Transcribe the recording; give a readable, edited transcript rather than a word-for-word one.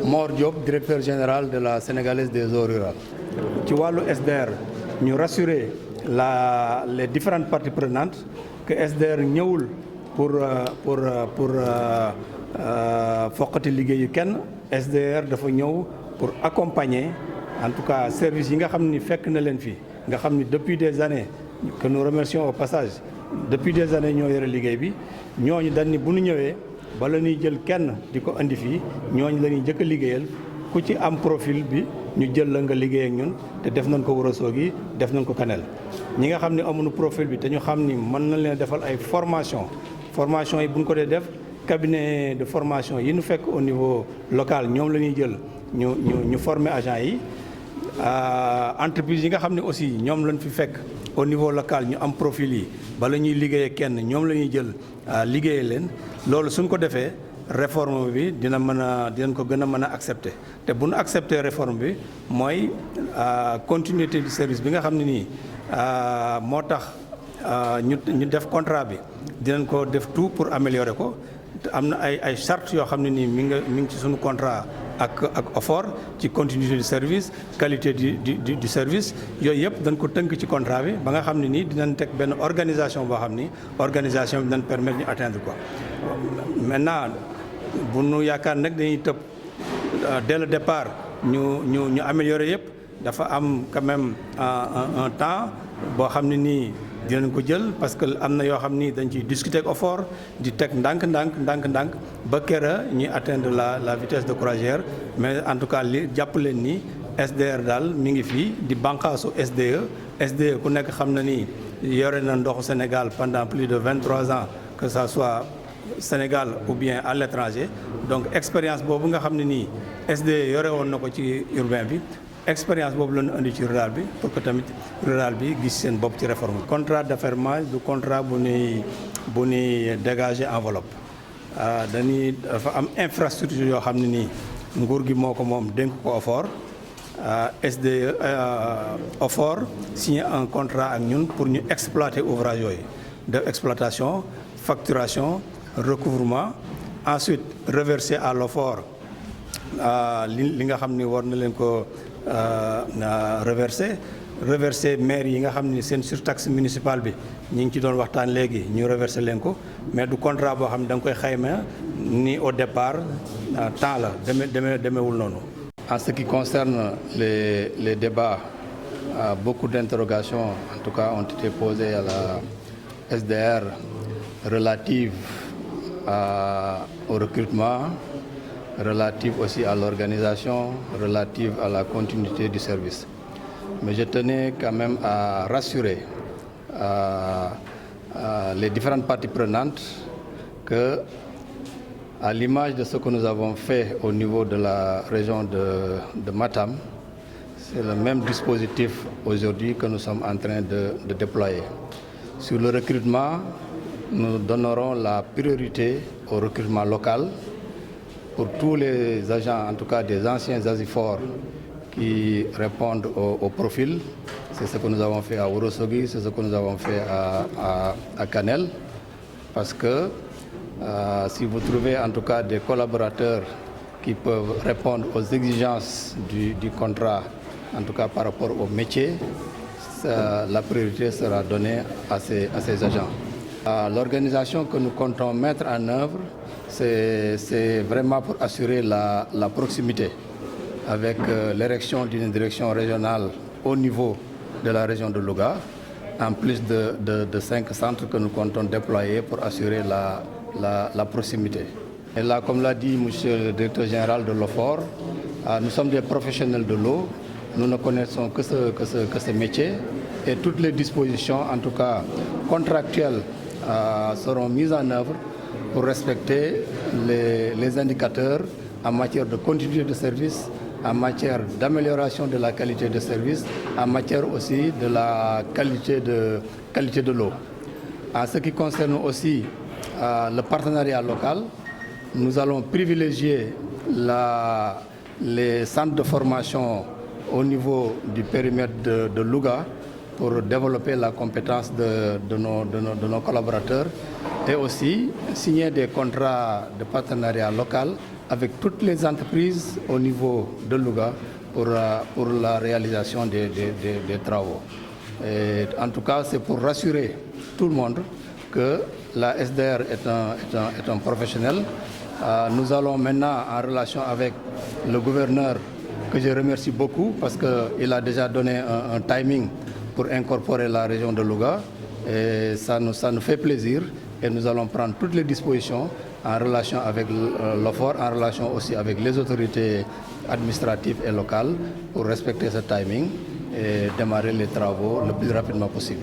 Mor Diop, directeur général de la Sénégalaise des eaux rurales. ci wàllu SDR ñu rassurer les différentes parties prenantes que SDR ñëwul pour foqati liggéeyu kenn. SDR dafa ñëw pour accompagner en tout cas service yi nga xam ni fekk na leen fi nga xam ni depuis des années que nous remercions au passage depuis des années ñoo yore liggéey bi ñooñu dañ ni bu ñu ñëwee bala ñuy jël kenn di ko indi fii ñooñu la ñuy njëkk a liggéeyal ku ci am profil bi ñu jël la nga liggéey ak ñun te def nañ ko Ourossogui def nañ ko Kanel ñi nga xam ne amuñu profil bi te ñu xam ni mën nañ leen defal ay formation yi bu ñu ko dee def cabinet de formation yi ñu fekk au niveau local ñoom la ñuy jël ñu former agent yi entreprise yi nga xam ne aussi ñoom lañ fi fekk au niveau local ñu am profil yi bala ñuy liggéeyee kenn ñoom la ñuy jël liggéeyee leen loolu suñ ko defee réforme bi dinañ ko gën a mën a accepter te bu ñu accepter réforme bi mooy continuité du service bi nga xam ne nii moo tax ñu def contrat bi dinañ ko def tout pour améliorer ko am na ay chartes yoo xam ne nii mi ngi ci suñu contrat ak OFOR ci continuité du service qualité du service yooyu yëpp dañ ko tënk ci contrat bi ba nga xam ne nii dinañ teg benn organisation boo xam ni organisation bi dinañ permettre ñu atteindre quoi. Maintenant bu nu yaakaar nag dañuy tëb dès le départ ñu améliorer yëpp dafa am quand même un temps boo xam ne nii dinañ ko jël parce que am na yoo xam ni dañ ciy discuter ak OFOR di teg ndànk ba kera ñuy atteindre la vitesse de croisière mais en tout cas li jàpp leen ni SDR daal mi ngi fii di bànqaasu SDE ku nekk xam na ni yore na ndoxu Sénégal pendant plus de 23 ans que ça soit Sénégal ou bien à l'étranger donc expérience boobu nga xam ne nii SDE yore woon na ko ci urbain bi expérience boobu la ñu indi ci rural bi pour que tamit rural bi gis seen bopp ci réforme contrat d'affermage du contrat bu ñuy dégager enveloppe dafa am infrastructure yoo xam ne nii nguur gi moo ko moom dénk ko OFOR SDE OFOR signé un contrat ak ñun pour ñu exploiter ouvrage yooyu def exploitation facturation recouvrement ensuite reverser à l'OFOR li nga xam ni war na leen ko reversé maire yi nga xam ni seen surtaxe municipale bi ñu ngi ci doon waxtaan léegi ñu reversé leen ko mais du contrat boo xam ne da nga koy xayma ni au départ temps la demeewul noonu. En ce qui concerne les débats, beaucoup d'interrogations en tout cas ont été posées à la SDR relatives au recrutement, relative aussi à l'organisation, relative à la continuité du service. Mais je tenais quand même à rassurer les différentes parties prenantes que, à l'image de ce que nous avons fait au niveau de la région de Matam, c'est le même dispositif aujourd'hui que nous sommes en train de déployer. Sur le recrutement, nous donnerons la priorité au recrutement local pour tous les agents, en tout cas des anciens ASIFOR qui répondent au profil. C'est ce que nous avons fait à Ourossogui, c'est ce que nous avons fait à Kanel. Parce que si vous trouvez en tout cas des collaborateurs qui peuvent répondre aux exigences du contrat, en tout cas par rapport au métier, la priorité sera donnée à ces agents. L'organisation que nous comptons mettre en œuvre, c'est vraiment pour assurer la proximité avec l'érection d'une direction régionale au niveau de la région de Louga, en plus de 5 centres que nous comptons déployer pour assurer la proximité. Et là, comme l'a dit monsieur le directeur général de l'OFOR, nous sommes des professionnels de l'eau, nous ne connaissons que ce métier et toutes les dispositions, en tout cas contractuelles, seront mises en œuvre pour respecter les indicateurs en matière de continuité de service, en matière d'amélioration de la qualité de service, en matière aussi de la qualité de l'eau. En ce qui concerne aussi le partenariat local, nous allons privilégier les centres de formation au niveau du périmètre de Louga pour développer la compétence de nos collaborateurs et aussi signer des contrats de partenariat local avec toutes les entreprises au niveau de Louga pour la réalisation des travaux. Et en tout cas, c'est pour rassurer tout le monde que la SDR est un professionnel. Nous allons maintenant en relation avec le gouverneur, que je remercie beaucoup parce qu'il a déjà donné un timing pour incorporer la région de Louga. Et ça nous fait plaisir et nous allons prendre toutes les dispositions en relation avec l'OFOR, en relation aussi avec les autorités administratives et locales pour respecter ce timing et démarrer les travaux le plus rapidement possible.